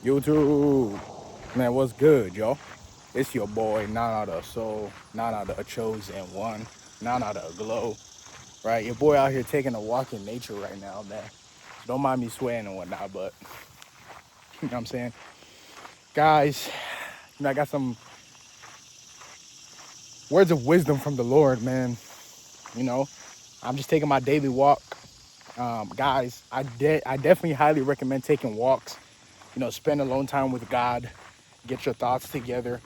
YouTube, man, what's good, y'all? It's your boy, Nanathesoul, Nana chosen one, Nana glow, right? Your boy out here taking a walk in nature right now, man. Don't mind me swearing and whatnot, but you know what I'm saying? Guys, I got some words of wisdom from the Lord, man. You know, I'm just taking my daily walk. Guys, I definitely highly recommend taking walks. Spend alone time with God, get your thoughts together,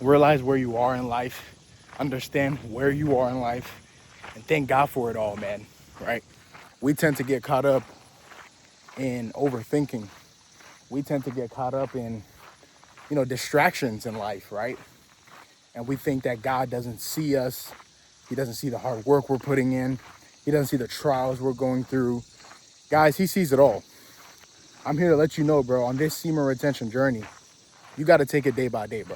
realize where you are in life, understand where you are in life, and thank God for it all, man, right? We tend to get caught up in overthinking. We tend to get caught up in, distractions in life, right? And we think that God doesn't see us. He doesn't see the hard work we're putting in. He doesn't see the trials we're going through. Guys, he sees it all. I'm here to let you know, bro, on this semen retention journey, you got to take it day by day, bro.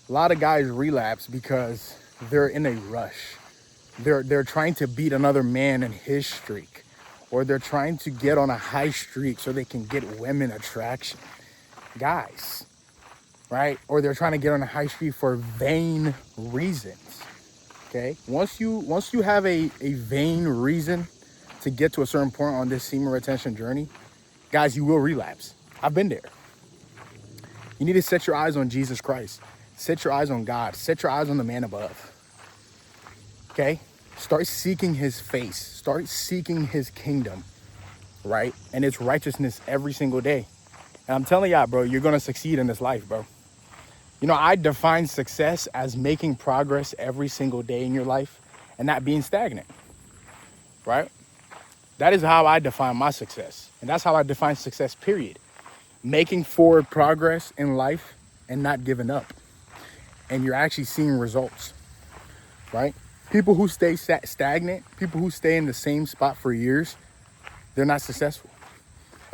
A lot of guys relapse because they're in a rush. They're trying to beat another man in his streak, or they're trying to get on a high streak so they can get women attraction. Guys, right? Or they're trying to get on a high streak for vain reasons. Okay? Once you have a vain reason to get to a certain point on this semen retention journey, guys, you will relapse. I've been there. You need to set your eyes on Jesus Christ. Set your eyes on God. Set your eyes on the man above. Okay? Start seeking his face. Start seeking his kingdom, right? And its righteousness every single day. And I'm telling y'all, bro, you're going to succeed in this life, bro. I define success as making progress every single day in your life and not being stagnant, right? That is how I define my success. And that's how I define success, period. Making forward progress in life and not giving up. And you're actually seeing results, right? People who stay stagnant, people who stay in the same spot for years, they're not successful.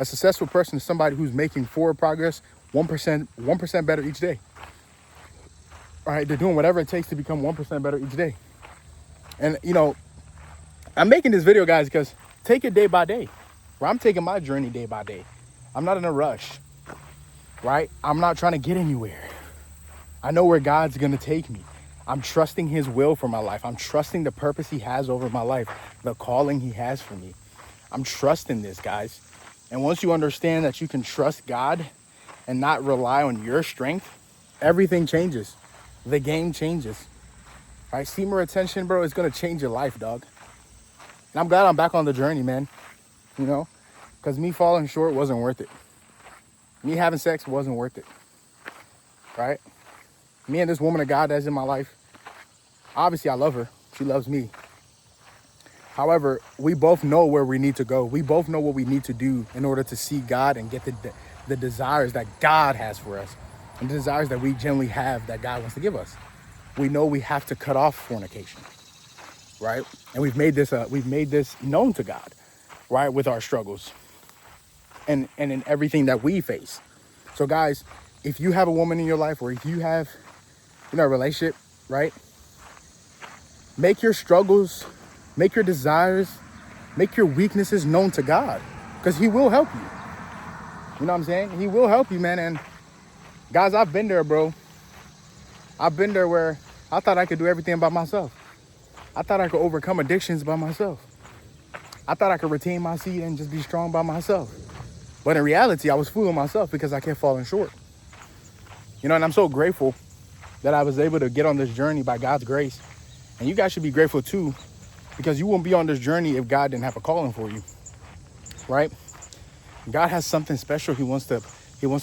A successful person is somebody who's making forward progress 1% better each day. All right, they're doing whatever it takes to become 1% better each day. And, I'm making this video, guys, because take it day by day. Where I'm taking my journey day by day. I'm not in a rush, right? I'm not trying to get anywhere. I know where God's going to take me. I'm trusting his will for my life. I'm trusting the purpose he has over my life, the calling he has for me. I'm trusting this, guys. And once you understand that you can trust God and not rely on your strength, everything changes. The game changes. All right, semen retention, bro, is going to change your life, dog. And I'm glad I'm back on the journey, man. Because me falling short wasn't worth it. Me having sex wasn't worth it, right? Me and this woman of God that's in my life, obviously I love her. She loves me. However, we both know where we need to go. We both know what we need to do in order to see God and get the desires that God has for us and the desires that we generally have that God wants to give us. We know we have to cut off fornication, right? And we've made this known to God, right, with our struggles and in everything that we face. So, guys, if you have a woman in your life, or if you have, a relationship, right, make your struggles, make your desires, make your weaknesses known to God, because he will help you. You know what I'm saying? He will help you, man. And guys, I've been there, bro. I've been there where I thought I could do everything by myself. I thought I could overcome addictions by myself. I thought I could retain my seed and just be strong by myself. But in reality, I was fooling myself because I kept falling short. And I'm so grateful that I was able to get on this journey by God's grace. And you guys should be grateful too, because you won't be on this journey if God didn't have a calling for you, right? God has something special he wants to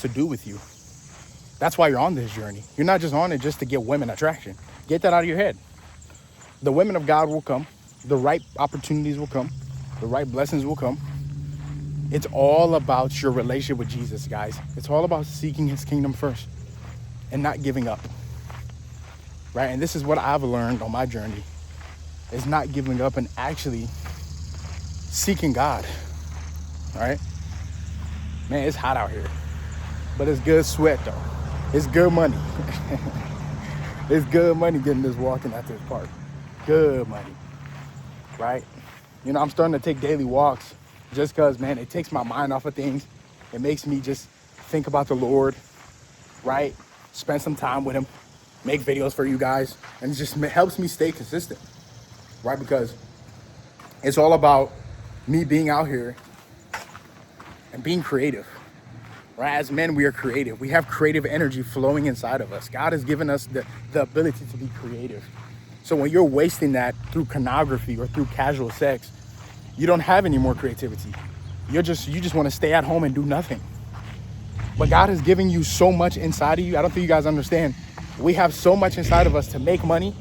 do with you. That's why you're on this journey. You're not just on it just to get women attraction. Get that out of your head. The women of God will come. The right opportunities will come. The right blessings will come. It's all about your relationship with Jesus, guys. It's all about seeking his kingdom first and not giving up, right? And this is what I've learned on my journey, is not giving up and actually seeking God, right? Man, it's hot out here, but it's good sweat, though. It's good money. It's good money getting this walking at this park. Good money, right? I'm starting to take daily walks just because, man, it takes my mind off of things. It makes me just think about the Lord, right? Spend some time with him, make videos for you guys, and it just helps me stay consistent, right? Because it's all about me being out here and being creative, right? As men, we are creative. We have creative energy flowing inside of us. God has given us the ability to be creative. So when you're wasting that through pornography or through casual sex, you don't have any more creativity. You just want to stay at home and do nothing. But God is giving you so much inside of you. I don't think you guys understand. We have so much inside of us to make money,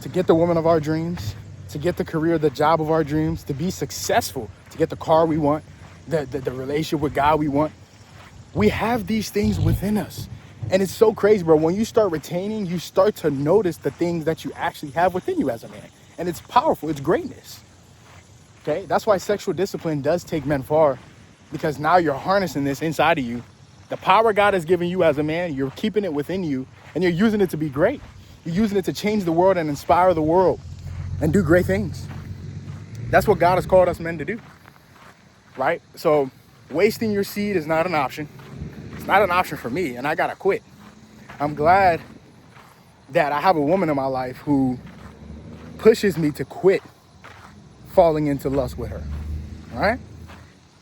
to get the woman of our dreams, to get the career, the job of our dreams, to be successful, to get the car we want, the relationship with God we want. We have these things within us. And it's so crazy, bro. When you start retaining, you start to notice the things that you actually have within you as a man. And it's powerful. It's greatness. Okay? That's why sexual discipline does take men far, because now you're harnessing this inside of you. The power God has given you as a man, you're keeping it within you, and you're using it to be great. You're using it to change the world and inspire the world and do great things. That's what God has called us men to do, right? So wasting your seed is not an option. It's not an option for me, and I gotta quit. I'm glad that I have a woman in my life who pushes me to quit falling into lust with her, all right?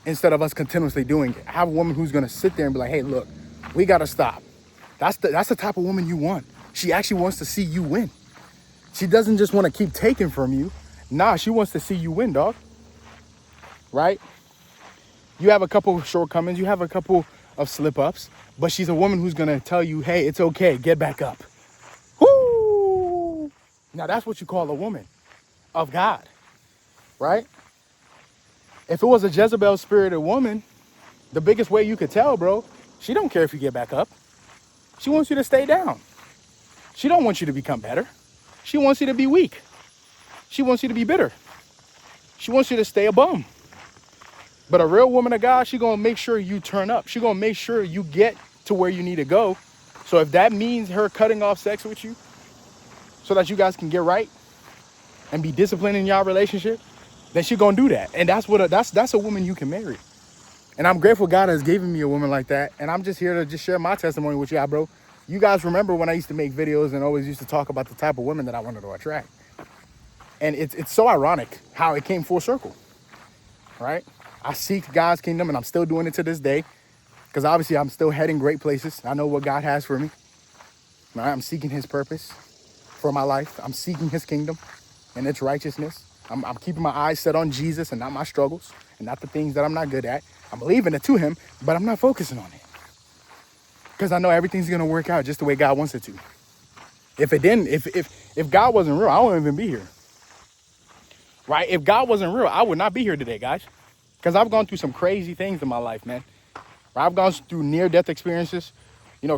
Instead of us continuously doing it. I have a woman who's gonna sit there and be like, hey, look, we gotta stop. That's the type of woman you want. She actually wants to see you win. She doesn't just want to keep taking from you. Nah, she wants to see you win, dog. Right? You have a couple of shortcomings. You have a couple of slip-ups. But she's a woman who's going to tell you, hey, it's okay. Get back up. Woo! Now, that's what you call a woman of God. Right? If it was a Jezebel-spirited woman, the biggest way you could tell, bro, she don't care if you get back up. She wants you to stay down. She don't want you to become better. She wants you to be weak. She wants you to be bitter. She wants you to stay a bum. But a real woman of God, she gonna make sure you turn up. She gonna make sure you get to where you need to go. So if that means her cutting off sex with you so that you guys can get right and be disciplined in y'all relationship, then she gonna do that. And that's a woman you can marry. And I'm grateful God has given me a woman like that. And I'm just here to just share my testimony with y'all, bro. You guys remember when I used to make videos and always used to talk about the type of women that I wanted to attract. And it's so ironic how it came full circle, right? I seek God's kingdom, and I'm still doing it to this day, because obviously I'm still heading great places. I know what God has for me. Right? I'm seeking his purpose for my life. I'm seeking his kingdom and its righteousness. I'm keeping my eyes set on Jesus and not my struggles and not the things that I'm not good at. I'm leaving it to him, but I'm not focusing on it, because I know everything's going to work out just the way God wants it to. If it didn't, if God wasn't real, I wouldn't even be here. Right? If God wasn't real, I would not be here today, guys. Because I've gone through some crazy things in my life, man. I've gone through near-death experiences,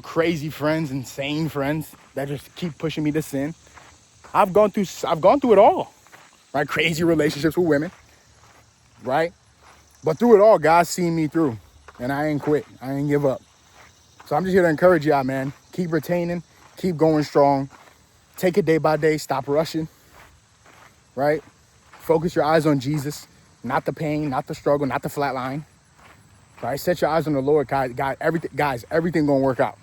crazy friends, insane friends that just keep pushing me to sin. I've gone through it all, right? Crazy relationships with women, right? But through it all, God's seen me through, and I ain't quit. I ain't give up. So I'm just here to encourage y'all, man. Keep retaining, keep going strong. Take it day by day. Stop rushing, right? Focus your eyes on Jesus, not the pain, not the struggle, not the flat line. Right? Set your eyes on the Lord, guys. Everything gonna work out.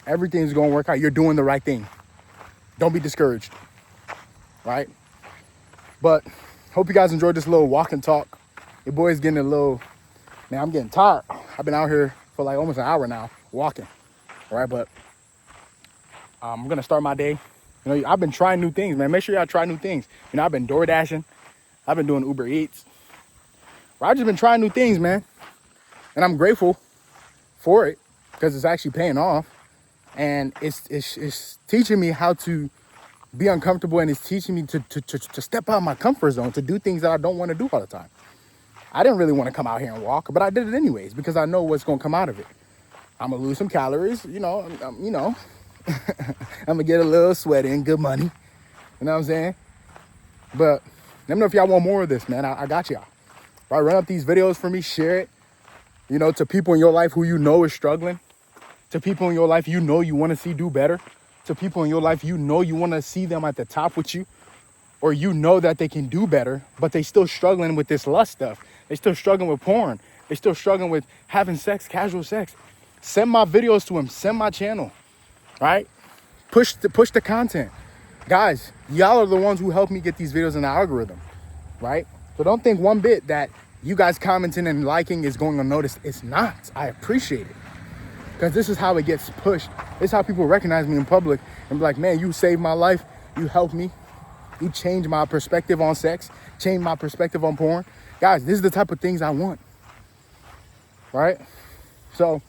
Everything's gonna work out. You're doing the right thing. Don't be discouraged, right? But hope you guys enjoyed this little walk and talk. Your boy's getting man, I'm getting tired. I've been out here for like almost an hour now walking, all right? But I'm gonna start my day. I've been trying new things, man. Make sure y'all try new things. I've been door dashing. I've been doing Uber Eats. I've just been trying new things, man. And I'm grateful for it, because it's actually paying off. And it's teaching me how to be uncomfortable, and it's teaching me to step out of my comfort zone, to do things that I don't want to do all the time. I didn't really want to come out here and walk, but I did it anyways, because I know what's going to come out of it. I'm going to lose some calories, I'm going to get a little sweaty and good money. You know what I'm saying? But let me know if y'all want more of this, man. I got y'all. Right, run up these videos for me, share it, to people in your life who is struggling, to people in your life you want to see do better, to people in your life you want to see them at the top with you, or that they can do better, but they still struggling with this lust stuff. They still struggling with porn. They're still struggling with having sex, casual sex. Send my videos to them. Send my channel, right? Push the content. Guys, y'all are the ones who help me get these videos in the algorithm, right? So don't think one bit that you guys commenting and liking is going unnoticed. It's not. I appreciate it. Because this is how it gets pushed. This is how people recognize me in public and be like, man, you saved my life. You helped me. You changed my perspective on sex. Changed my perspective on porn. Guys, this is the type of things I want. Right? So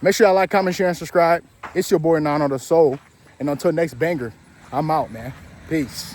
make sure y'all like, comment, share, and subscribe. It's your boy Nanathesoul. And until next banger, I'm out, man. Peace.